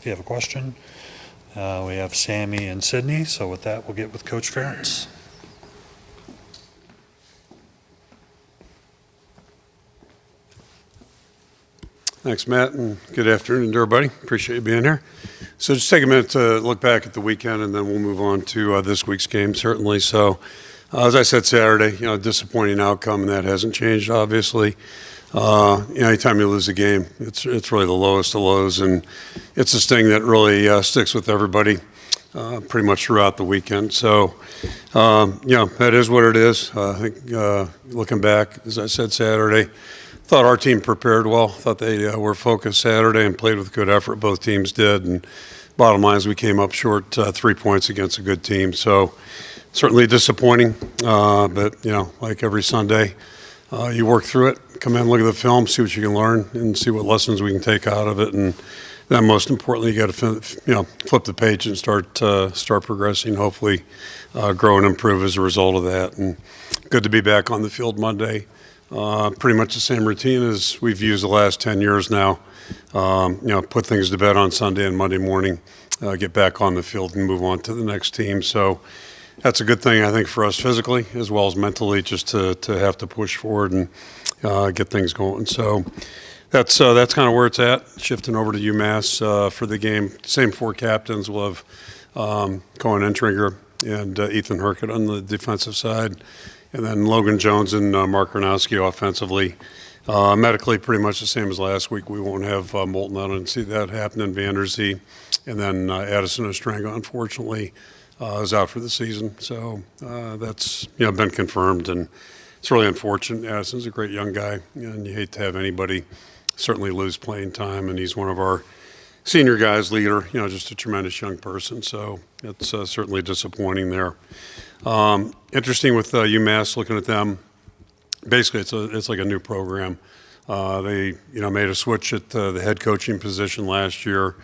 if you have a question. We have Sammy and Sydney, so with that, we'll get with Coach Ferentz. Thanks, Matt, and good afternoon to everybody. Appreciate you being here. So just take a minute to look back at the weekend, and then we'll move on to this week's game, certainly. So as I said Saturday, disappointing outcome, and that hasn't changed, obviously. Anytime you lose a game, it's really the lowest of lows, and it's a sting that really sticks with everybody pretty much throughout the weekend. So, that is what it is. I think looking back, as I said Saturday, thought our team prepared well. Thought they were focused Saturday and played with good effort. Both teams did. And bottom line is we came up short 3 points against a good team. So certainly disappointing. But, like every Sunday, you work through it, come in, look at the film, see what you can learn, and see what lessons we can take out of it. And then most importantly, you got to flip the page and start progressing, hopefully grow and improve as a result of that. And good to be back on the field Monday. Pretty much the same routine as we've used the last 10 years now. Put things to bed on Sunday and Monday morning, get back on the field and move on to the next team. So that's a good thing, I think, for us physically as well as mentally, just to have to push forward and get things going. So that's kind of where it's at. Shifting over to UMass for the game. Same 4 captains. We'll have Cohen Entringer and Ethan Herkett on the defensive side. And then Logan Jones and Mark Gronowski offensively. Medically, pretty much the same as last week. We won't have Moulton. I don't see that happening. Vanderzee. And then Addison Ostranga, unfortunately, is out for the season. So that's been confirmed. And it's really unfortunate. Addison's a great young guy. And you hate to have anybody certainly lose playing time. And he's one of our senior guys, leader, just a tremendous young person. So it's certainly disappointing there. Interesting with UMass, looking at them. Basically, it's like a new program. They made a switch at the head coaching position last year,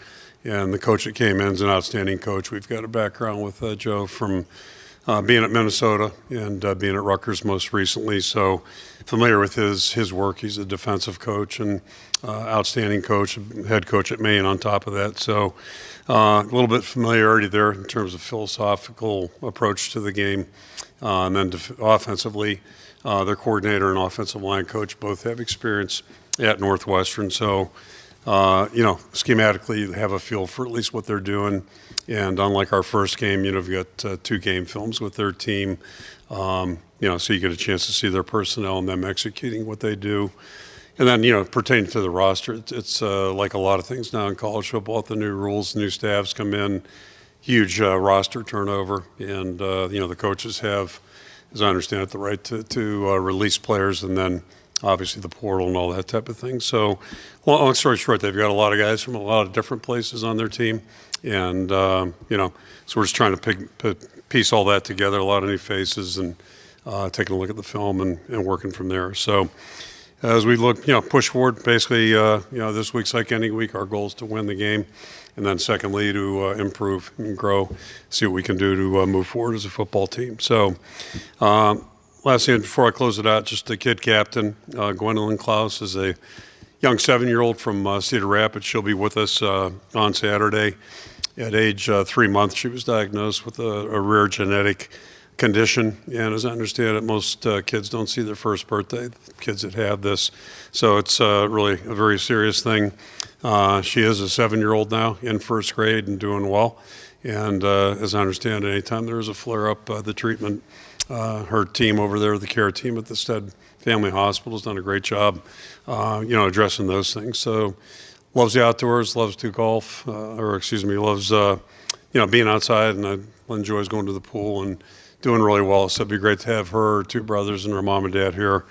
and the coach that came in is an outstanding coach. We've got a background with Joe from being at Minnesota and being at Rutgers most recently, so familiar with his work. He's a defensive coach and outstanding coach, head coach at Maine on top of that. So a little bit familiarity there in terms of philosophical approach to the game. And then offensively, their coordinator and offensive line coach both have experience at Northwestern. So, schematically, you have a feel for at least what they're doing. And unlike our first game, we've got 2 game films with their team. So you get a chance to see their personnel and them executing what they do. And then, pertaining to the roster, it's like a lot of things now in college football, with the new rules, new staffs come in, huge roster turnover. And, the coaches have, as I understand it, the right to release players, and then obviously the portal and all that type of thing. So long story short, they've got a lot of guys from a lot of different places on their team. And, so we're just trying to piece all that together, a lot of new faces, and taking a look at the film and working from there. So as we look, push forward, basically, this week's like any week, our goal is to win the game. And then secondly, to improve and grow, see what we can do to move forward as a football team. So last thing before I close it out, just the kid captain, Gwendolyn Klaus, is a young 7-year-old from Cedar Rapids. She'll be with us on Saturday. At age 3 months, she was diagnosed with a rare genetic condition, and as I understand it, most kids don't see their first birthday, kids that have this. So it's really a very serious thing. She is a 7-year-old now in first grade and doing well. And as I understand it, anytime there's a flare-up, the treatment, her team over there, the care team at the Stead Family Hospital, has done a great job, addressing those things. So loves the outdoors, loves to golf, loves, being outside, and enjoys going to the pool and doing really well. So it'd be great to have her 2 brothers and her mom and dad here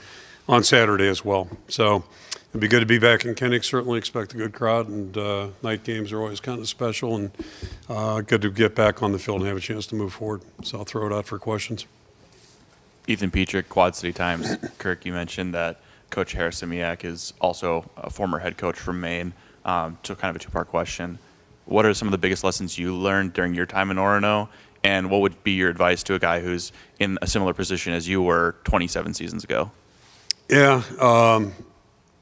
on Saturday as well. So it'd be good to be back in Kinnick. Certainly expect a good crowd, and night games are always kind of special, and good to get back on the field and have a chance to move forward. So I'll throw it out for questions. Ethan Petrick, Quad City Times. Kirk, you mentioned that Coach Harris-Simiak is also a former head coach from Maine. So kind of a 2-part question. What are some of the biggest lessons you learned during your time in Orono? And what would be your advice to a guy who's in a similar position as you were 27 seasons ago? Yeah,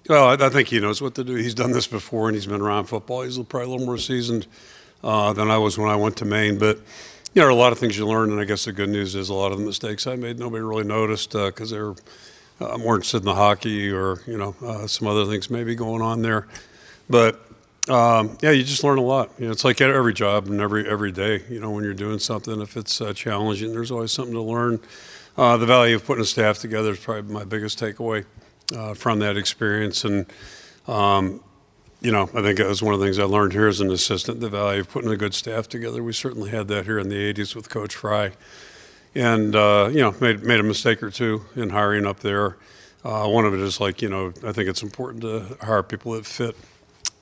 Well, I think he knows what to do. He's done this before, and he's been around football. He's probably a little more seasoned than I was when I went to Maine. But, there are a lot of things you learn, and I guess the good news is a lot of the mistakes I made, nobody really noticed because they were more interested in the hockey or, some other things maybe going on there. But, you just learn a lot. It's like every job and every day, when you're doing something, if it's challenging, there's always something to learn. The value of putting a staff together is probably my biggest takeaway from that experience. And, I think that was one of the things I learned here as an assistant, the value of putting a good staff together. We certainly had that here in the 80s with Coach Fry. And, made a mistake or two in hiring up there. One of it is I think it's important to hire people that fit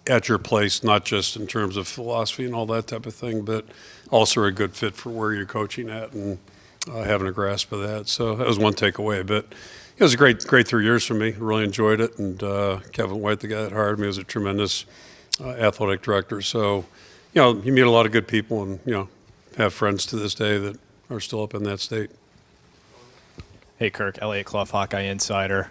at your place, not just in terms of philosophy and all that type of thing, but also a good fit for where you're coaching at and having a grasp of that. So that was one takeaway. But it was a great 3 years for me. Really enjoyed it. And Kevin White, the guy that hired me, was a tremendous athletic director. So, you meet a lot of good people and, have friends to this day that are still up in that state. Hey, Kirk, Elliot Clough, Hawkeye Insider.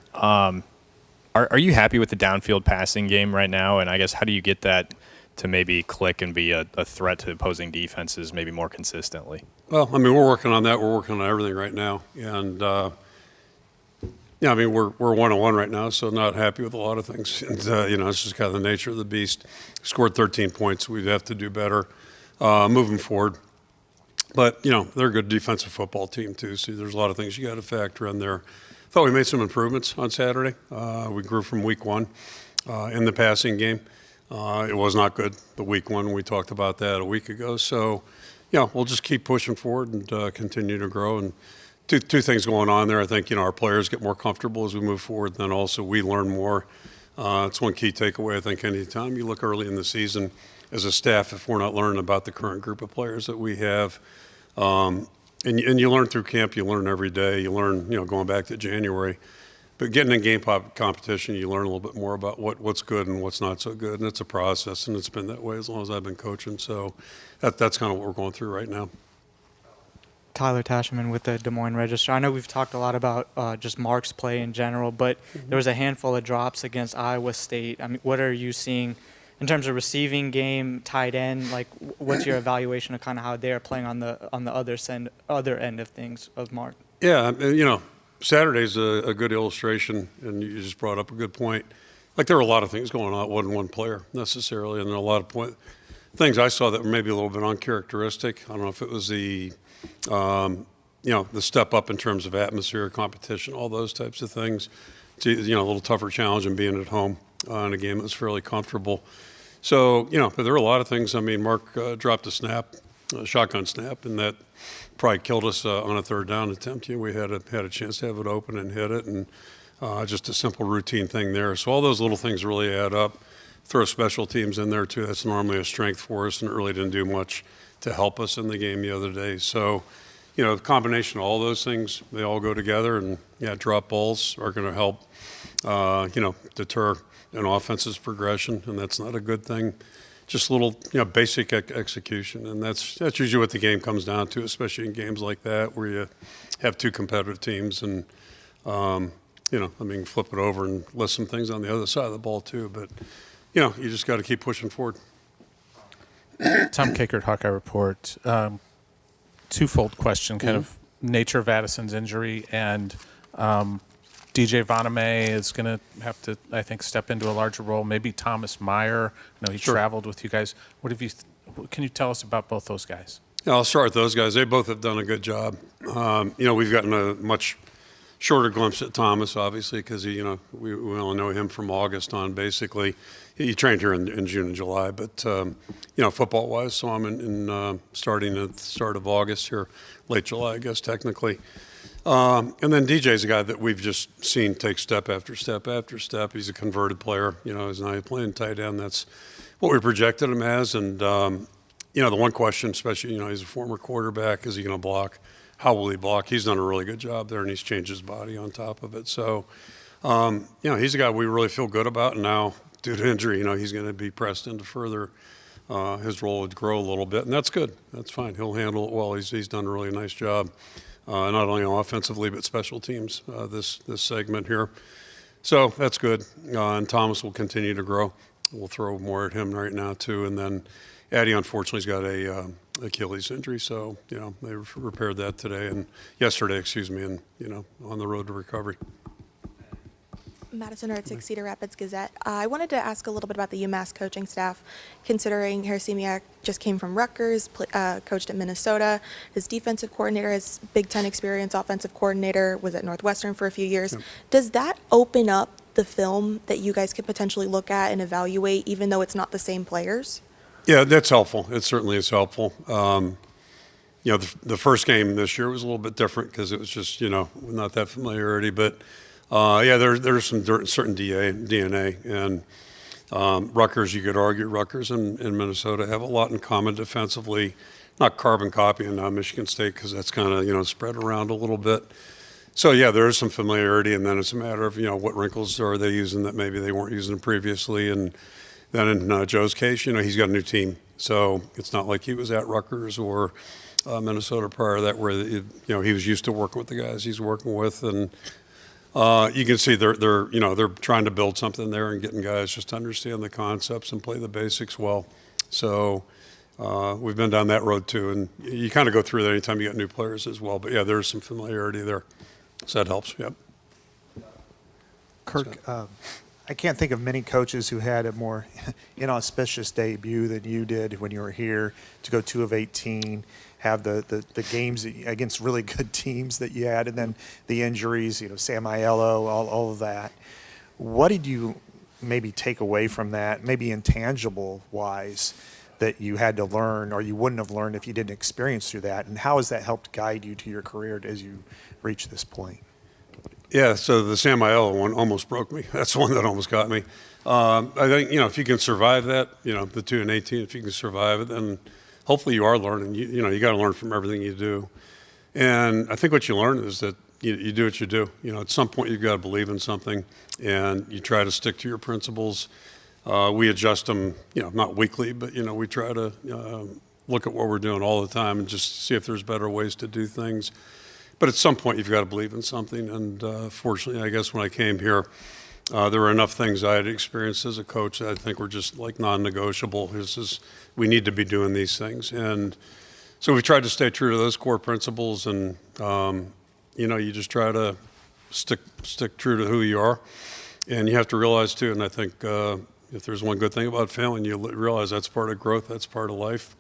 Are you happy with the downfield passing game right now? And I guess how do you get that to maybe click and be a threat to opposing defenses maybe more consistently? Well, we're working on that. We're working on everything right now. And, we're 1-1 right now, so not happy with a lot of things. And, it's just kind of the nature of the beast. Scored 13 points. We'd have to do better moving forward. But, they're a good defensive football team, too, so there's a lot of things you got to factor in there. Thought we made some improvements on Saturday. We grew from week one in the passing game. It was not good, the week one. We talked about that a week ago. So, we'll just keep pushing forward and continue to grow. And two things going on there. I think, our players get more comfortable as we move forward. Then also we learn more. It's one key takeaway, I think, anytime you look early in the season as a staff, if we're not learning about the current group of players that we have. And you learn through camp, you learn every day. You learn, going back to January. But getting in game competition, you learn a little bit more about what's good and what's not so good. And it's a process, and it's been that way as long as I've been coaching. So that's kind of what we're going through right now. Tyler Tashiman with the Des Moines Register. I know we've talked a lot about just Mark's play in general, but there was a handful of drops against Iowa State. What are you seeing in terms of receiving game, tight end? Like, what's your evaluation of kind of how they're playing on the other end of things of Mark? Yeah, Saturday's a good illustration, and you just brought up a good point. Like, there were a lot of things going on. It wasn't one player necessarily, and there are a lot of things I saw that were maybe a little bit uncharacteristic. I don't know if it was the step up in terms of atmosphere, competition, all those types of things. It's, a little tougher challenge than being at home in a game that was fairly comfortable. So, but there were a lot of things. Mark dropped a shotgun snap, and that probably killed us on a third down attempt. We had a chance to have it open and hit it, and just a simple routine thing there. So all those little things really add up. Throw special teams in there, too. That's normally a strength for us, and it really didn't do much to help us in the game the other day. So, the combination of all those things, they all go together, and, drop balls are going to help, deter an offense's progression, and that's not a good thing. Just a little, basic execution, and that's usually what the game comes down to, especially in games like that where you have two competitive teams and, flip it over and list some things on the other side of the ball too. But, you just got to keep pushing forward. Tom Kakert, Hawkeye Report. Twofold question, kind of nature of Addison's injury, and DJ Vaname is going to have to, I think, step into a larger role. Maybe Thomas Meyer. I know he traveled with you guys. Can you tell us about both those guys? Yeah, I'll start with those guys. They both have done a good job. We've gotten a much shorter glimpse at Thomas, obviously, because we only know him from August on, basically. He trained here in June and July, but, football-wise, saw him starting at the start of August here, late July, I guess, technically. And then DJ's a guy that we've just seen take step after step after step. He's a converted player. He's now playing tight end. That's what we projected him as. And, the one question, especially, he's a former quarterback, is he going to block? How will he block? He's done a really good job there, and he's changed his body on top of it. So, he's a guy we really feel good about. And now, due to injury, he's going to be pressed into further. His role would grow a little bit, and that's good. That's fine. He'll handle it well. He's done a really nice job. Not only offensively but special teams this segment here. So that's good. And Thomas will continue to grow. We'll throw more at him right now too. And then Addie, unfortunately, has got a Achilles injury. So, they repaired that yesterday, and, on the road to recovery. Madison Ertzig, Cedar Rapids Gazette. I wanted to ask a little bit about the UMass coaching staff, considering Herasimiak just came from Rutgers, coached at Minnesota. His defensive coordinator has Big Ten experience, offensive coordinator, was at Northwestern for a few years. Yep. Does that open up the film that you guys could potentially look at and evaluate, even though it's not the same players? Yeah, that's helpful. It certainly is helpful. The first game this year was a little bit different because it was just, not that familiarity, but there's some certain DNA, and Rutgers, you could argue Rutgers and Minnesota have a lot in common defensively, not carbon copying Michigan State because that's kind of, spread around a little bit. So, there is some familiarity, and then it's a matter of, what wrinkles are they using that maybe they weren't using previously. And then in Joe's case, he's got a new team. So it's not like he was at Rutgers or Minnesota prior to that where, he was used to working with the guys he's working with. And you can see they're trying to build something there and getting guys just to understand the concepts and play the basics well. So we've been down that road too. And you kind of go through that anytime you got new players as well. But, there's some familiarity there. So that helps, yep. Kirk, I can't think of many coaches who had a more inauspicious debut than you did when you were here, to go 2 of 18, have the games against really good teams that you had, and then the injuries, Sam Aiello, all of that. What did you maybe take away from that, maybe intangible-wise, that you had to learn or you wouldn't have learned if you didn't experience through that? And how has that helped guide you to your career as you reach this point? Yeah, so the Sam Aiello one almost broke me. That's the one that almost got me. I think, if you can survive that, the 2 and 18, if you can survive it, then hopefully you are learning. You got to learn from everything you do. And I think what you learn is that you do what you do. At some point you've got to believe in something, and you try to stick to your principles. We adjust them, not weekly, but, we try to look at what we're doing all the time and just see if there's better ways to do things. But at some point, you've got to believe in something. And fortunately, I guess when I came here, there were enough things I had experienced as a coach that I think were just like non-negotiable. We need to be doing these things. And so we tried to stay true to those core principles. And, you just try to stick true to who you are. And you have to realize, too, and I think if there's one good thing about failing, you realize that's part of growth, that's part of life.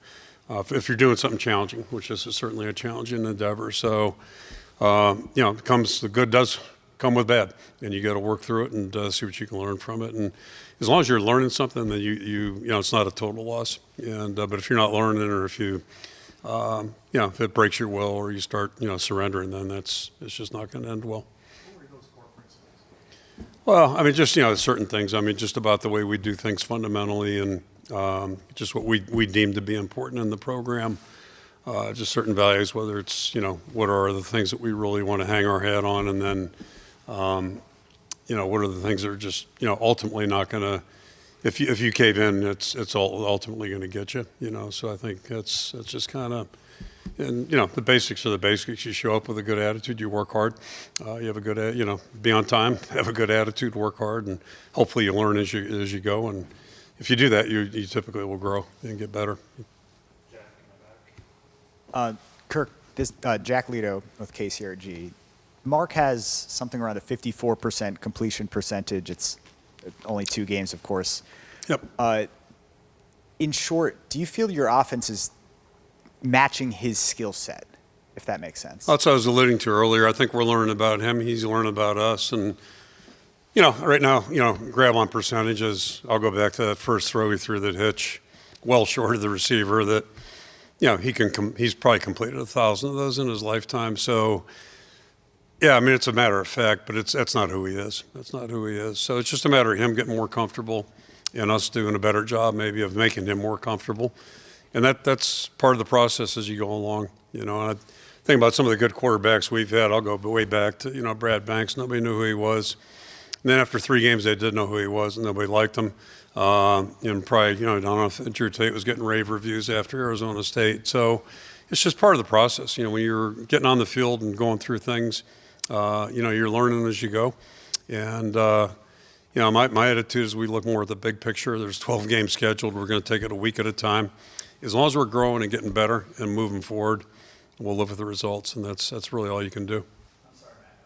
If you're doing something challenging, which this is certainly a challenging endeavor. So, the good does come with bad, and you got to work through it and see what you can learn from it. And as long as you're learning something, then it's not a total loss. And but if you're not learning, or if you, if it breaks your will, or you start, surrendering, then it's just not going to end well. What were those core principles? Well, just certain things. Just about the way we do things fundamentally, and just what we deem to be important in the program. Just certain values, whether it's, what are the things that we really want to hang our hat on, and then, what are the things that are just, ultimately not going to, if you cave in, it's all ultimately going to get you, So I think that's just kind of, and, the basics are the basics. You show up with a good attitude, you work hard, you have a good, be on time, have a good attitude, work hard, and hopefully you learn as you go. And if you do that, you typically will grow and get better. Kirk, this Jack Leto with KCRG. Mark has something around a 54% completion percentage. It's only 2 games, of course. Yep. In short, do you feel your offense is matching his skill set, if that makes sense? That's what I was alluding to earlier. I think we're learning about him. He's learning about us. And, right now, grab on percentages, I'll go back to that first throw he threw that hitch, well short of the receiver that, he's probably completed 1,000 of those in his lifetime. So, it's a matter of fact, but that's not who he is. That's not who he is. So it's just a matter of him getting more comfortable and us doing a better job maybe of making him more comfortable. And that's part of the process as you go along. And I think about some of the good quarterbacks we've had. I'll go way back to, Brad Banks. Nobody knew who he was. And then after 3 games, they did know who he was, and nobody liked him. And probably, I don't know if Drew Tate was getting rave reviews after Arizona State. So it's just part of the process. When you're getting on the field and going through things, you're learning as you go. And, my attitude is we look more at the big picture. There's 12 games scheduled. We're going to take it a week at a time. As long as we're growing and getting better and moving forward, we'll live with the results, and that's really all you can do. I'm sorry, Matt.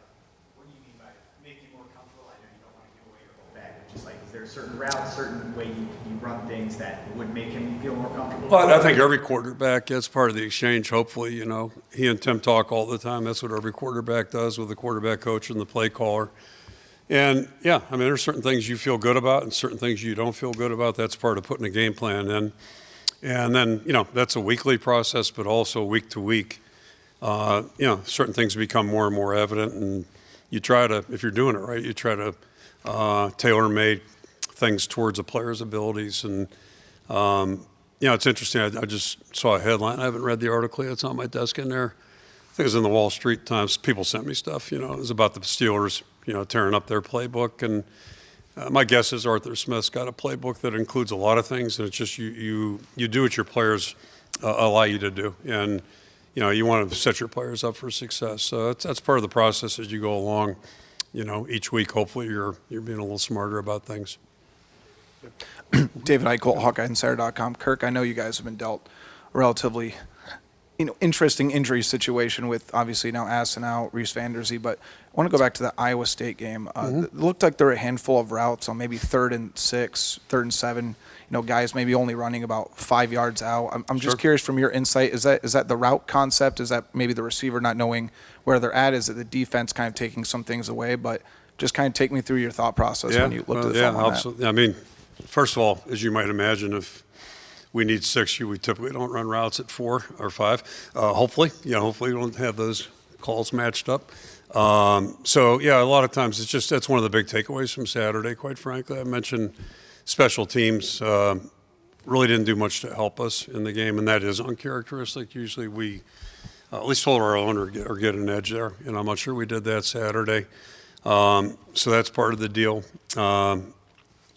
What do you mean by make you more comfortable? I know you don't want to give away your whole bag. Just like, is there a certain route, certain way you run things that would make him feel more comfortable? Well, I think every quarterback, that's part of the exchange, hopefully. He and Tim talk all the time. That's what every quarterback does with the quarterback coach and the play caller. And, there's certain things you feel good about and certain things you don't feel good about. That's part of putting a game plan in. And then, that's a weekly process, but also week to week. Certain things become more and more evident, and you try to, if you're doing it right, you try to tailor-made things towards a player's abilities. And, it's interesting. I just saw a headline. I haven't read the article yet. It's on my desk in there. I think it was in the Wall Street Times. People sent me stuff, it was about the Steelers, tearing up their playbook. And my guess is Arthur Smith's got a playbook that includes a lot of things, and it's just you do what your players allow you to do. And, you want to set your players up for success. So that's part of the process as you go along. Each week, hopefully, you're being a little smarter about things. David Eichel, HawkeyeInsider.com. Kirk, I know you guys have been dealt a relatively interesting injury situation with obviously now Assen out, Reese Vanderzee, but I want to go back to the Iowa State game. It looked like there were a handful of routes on maybe 3rd and 6, 3rd and 7. Guys maybe only running about 5 yards out. I'm just curious from your insight, is that the route concept? Is that maybe the receiver not knowing where they're at? Is it the defense kind of taking some things away? But just kind of take me through your thought process when you looked at the film on absolutely. That. First of all, as you might imagine, if we need 6, we typically don't run routes at 4 or 5. Hopefully we don't have those calls matched up. A lot of times that's one of the big takeaways from Saturday, quite frankly. I mentioned special teams really didn't do much to help us in the game, and that is uncharacteristic. Usually we at least hold our own or get an edge there, and I'm not sure we did that Saturday. So that's part of the deal.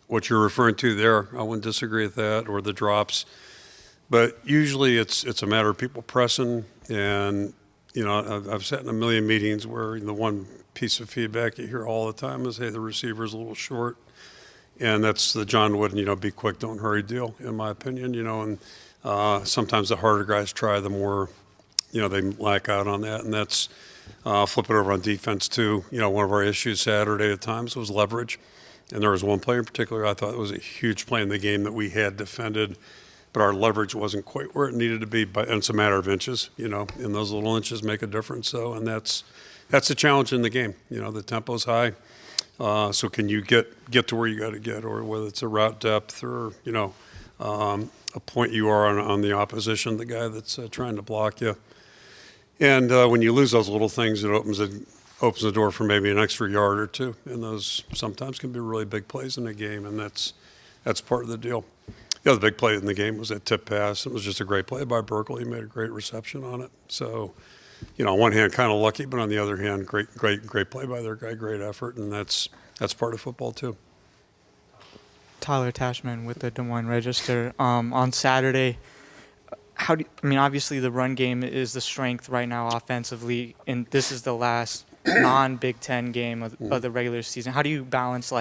What you're referring to there, I wouldn't disagree with that, or the drops. But usually it's a matter of people pressing, and I've sat in a million meetings where the one piece of feedback you hear all the time is, hey, the receiver's a little short. And that's the John Wooden, be quick, don't hurry deal, in my opinion, and sometimes the harder guys try, the more, they lack out on that. And that's flip it over on defense too. One of our issues Saturday at times was leverage. And there was one play in particular I thought was a huge play in the game that we had defended, but our leverage wasn't quite where it needed to be. And it's a matter of inches, and those little inches make a difference. So, and that's a challenge in the game. The tempo's high. So can you get to where you got to get, or whether it's a route depth or, a point you are on the opposition, the guy that's trying to block you. And when you lose those little things, it opens the door for maybe an extra yard or two. And those sometimes can be really big plays in the game, and that's part of the deal. The other big play in the game was that tip pass. It was just a great play by Berkeley. He made a great reception on it. So, on one hand, kind of lucky, but on the other hand, great play by their guy, great effort, and that's part of football too. Tyler Tashman with the Des Moines Register. On Saturday, obviously the run game is the strength right now offensively, and this is the last non-Big Ten game of the regular season. How do you balance,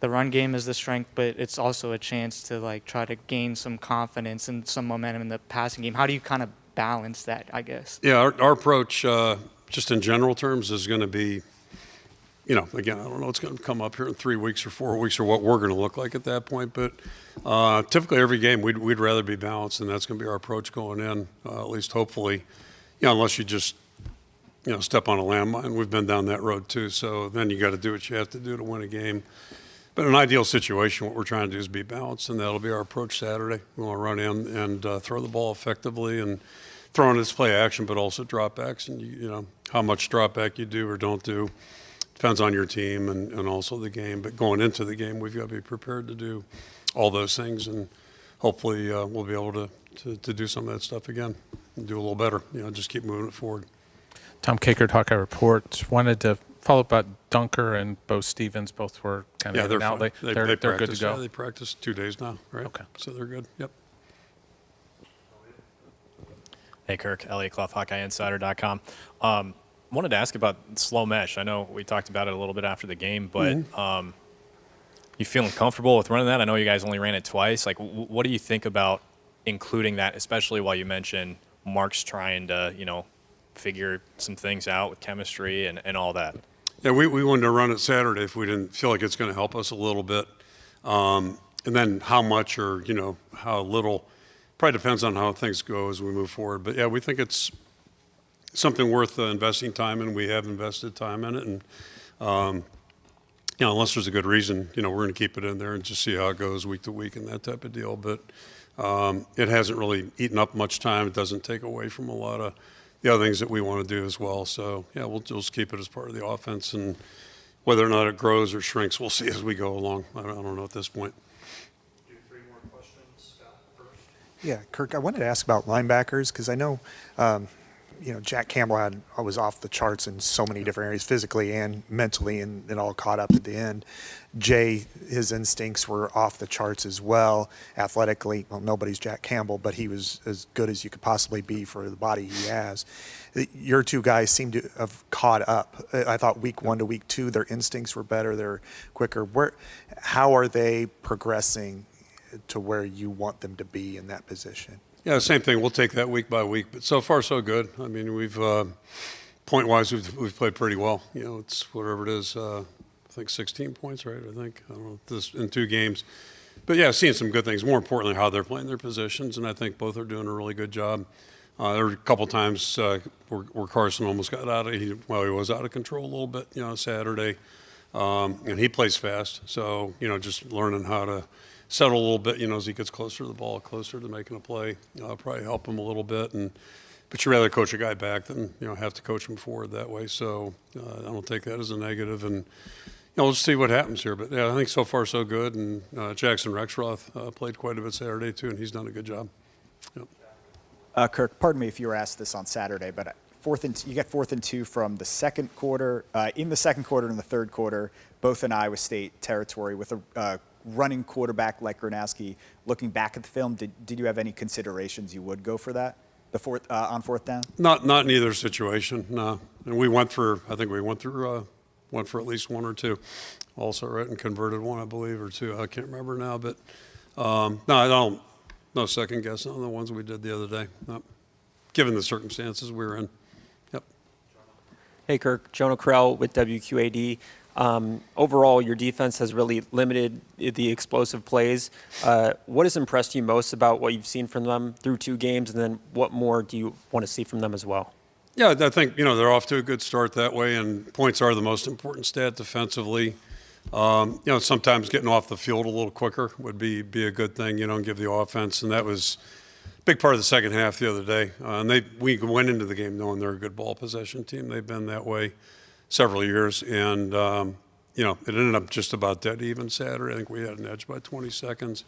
the run game is the strength, but it's also a chance to, try to gain some confidence and some momentum in the passing game? How do you kind of balance that, I guess? Yeah, our approach, just in general terms, is going to be, again, I don't know what's going to come up here in 3 weeks or 4 weeks or what we're going to look like at that point. But typically every game we'd rather be balanced, and that's going to be our approach going in, at least hopefully, unless you just, step on a landmine. We've been down that road too. So then you got to do what you have to do to win a game. But in an ideal situation, what we're trying to do is be balanced, and that'll be our approach Saturday. We want to run in and throw the ball effectively and throw in its play action, but also drop backs. And, how much drop back you do or don't do depends on your team and also the game. But going into the game, we've got to be prepared to do all those things, and hopefully we'll be able to do some of that stuff again and do a little better. Just keep moving it forward. Tom Kakert, Hawkeye Report. Wanted to follow up about Dunker and Bo Stevens. Both were kind of they're out. fine. They're good to go. Yeah, they practiced 2 days now, right? Okay. So they're good. Yep. Hey, Kirk, Elliot Clough, HawkeyeInsider.com. wanted to ask about slow mesh. I know we talked about it a little bit after the game, but you feeling comfortable with running that? I know you guys only ran it twice. Like, what do you think about including that, especially while you mentioned Mark's trying to, figure some things out with chemistry and all that? Yeah, we wanted to run it Saturday if we didn't feel like it's going to help us a little bit. And then how much or, how little, probably depends on how things go as we move forward. But, yeah, we think it's something worth investing time in. We have invested time in it. And, unless there's a good reason, we're going to keep it in there and just see how it goes week to week and that type of deal. But it hasn't really eaten up much time. It doesn't take away from a lot of the other things that we want to do as well. So, yeah, we'll just keep it as part of the offense. And whether or not it grows or shrinks, we'll see as we go along. I don't know at this point. Do 3 more questions, Scott, first. Yeah, Kirk, I wanted to ask about linebackers because I know, Jack Campbell was off the charts in so many different areas, physically and mentally, and it all caught up at the end. Jay, his instincts were off the charts as well, athletically. Well, nobody's Jack Campbell, but he was as good as you could possibly be for the body he has. Your two guys seem to have caught up. I thought week 1 to week 2, their instincts were better, they're quicker. How are they progressing to where you want them to be in that position? Yeah, same thing. We'll take that week by week, but so far so good. I mean, we've point-wise we've played pretty well. It's whatever it is. I think 16 points, right? I don't know this in 2 games, but yeah, seeing some good things. More importantly, how they're playing their positions, and I think both are doing a really good job. There were a couple times where Carson almost got he was out of control a little bit. Saturday, and he plays fast, so just learning how to settle a little bit, as he gets closer to the ball, closer to making a play, probably help him a little bit. But you'd rather coach a guy back than, have to coach him forward that way. So I don't take that as a negative. And, we'll just see what happens here. But, yeah, I think so far so good. And Jackson Rexroth played quite a bit Saturday, too, and he's done a good job. Yep. Kirk, pardon me if you were asked this on Saturday, but you get 4th and 2 from the second quarter, in the second quarter and the third quarter, both in Iowa State territory with a running quarterback like Gronowski. Looking back at the film, did you have any considerations you would go for that, on 4th down? Not in either situation, no. And we went through at least 1 or 2 also, right, and converted 1, I believe, or 2. I can't remember now, but no second guess on the ones we did the other day, no. Given the circumstances we were in. Yep. Hey, Kirk. Jonah Krell with WQAD. Overall, your defense has really limited the explosive plays. What has impressed you most about what you've seen from them through 2 games, and then what more do you want to see from them as well? Yeah, I think, they're off to a good start that way, and points are the most important stat defensively. Sometimes getting off the field a little quicker would be a good thing, and give the offense, and that was a big part of the second half the other day. And we went into the game knowing they're a good ball possession team. They've been that way several years, and it ended up just about dead even Saturday. I think we had an edge by 20 seconds,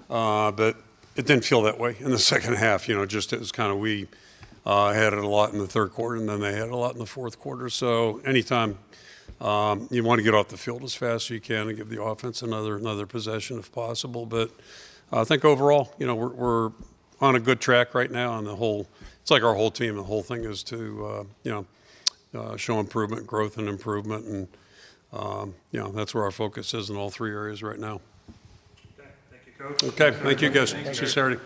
but it didn't feel that way in the second half. Just it was kind of we had it a lot in the third quarter, and then they had a lot in the fourth quarter. So anytime you want to get off the field as fast as you can and give the offense another possession if possible. But I think overall, we're on a good track right now, and it's like our whole team. The whole thing is to show improvement, growth, and improvement, and that's where our focus is in all 3 areas right now. Okay, thank you, Coach. Okay, thank you guys. See you Saturday.